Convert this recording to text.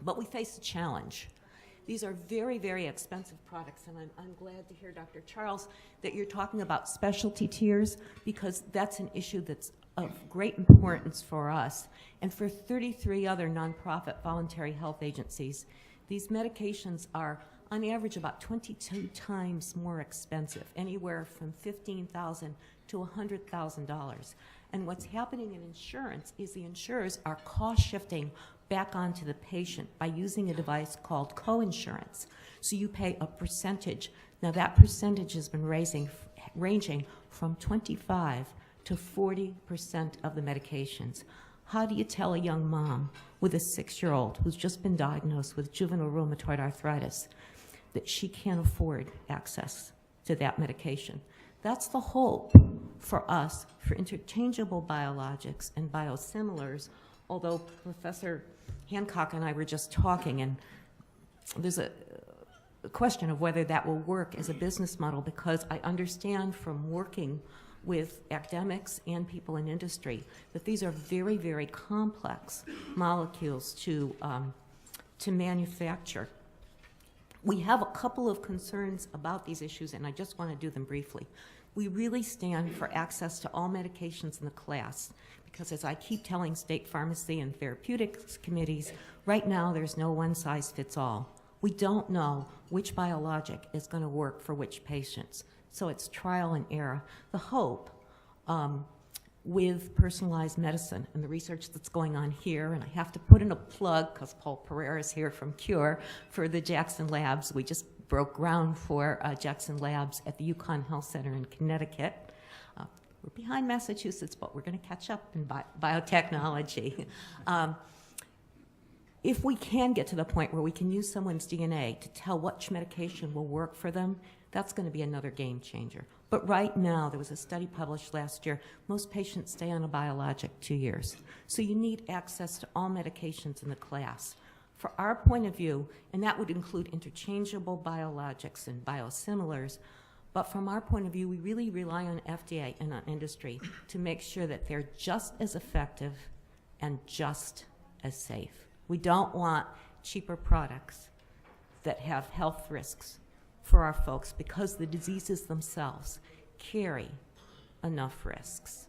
But we face a challenge. These are very, very expensive products, and I'm glad to hear, Dr. Charles, that you're talking about specialty tiers, because that's an issue that's of great importance for us and for 33 other nonprofit voluntary health agencies. These medications are, on average, about 22 times more expensive, anywhere from $15,000 to $100,000. And what's happening in insurance is the insurers are cost shifting back onto the patient by using a device called coinsurance. So you pay a percentage. Now that percentage has been ranging from 25 to 40% of the medications. How do you tell a young mom with a 6-year-old who's just been diagnosed with juvenile rheumatoid arthritis that she can't afford access to that medication? That's the hope for us for interchangeable biologics and biosimilars, although Professor Hancock and I were just talking, and there's a question of whether that will work as a business model, because I understand from working with academics and people in industry that these are very, very complex molecules to manufacture. We have a couple of concerns about these issues, and I just want to do them briefly. We really stand for access to all medications in the class, because as I keep telling state pharmacy and therapeutics committees, right now there's no one-size-fits-all. We don't know which biologic is going to work for which patients, so it's trial and error. The hope with personalized medicine and the research that's going on here, and I have to put in a plug because Paul Pereira is here from Cure for the Jackson Labs. We just broke ground for Jackson Labs at the Yukon Health Center in Connecticut. We're behind Massachusetts, but we're going to catch up in biotechnology. If we can get to the point where we can use someone's DNA to tell which medication will work for them, that's going to be another game changer. But right now, there was a study published last year, most patients stay on a biologic 2 years. So you need access to all medications in the class. For our point of view, and that would include interchangeable biologics and biosimilars, but from our point of view, we really rely on FDA and on industry to make sure that they're just as effective and just as safe. We don't want cheaper products that have health risks for our folks because the diseases themselves carry enough risks.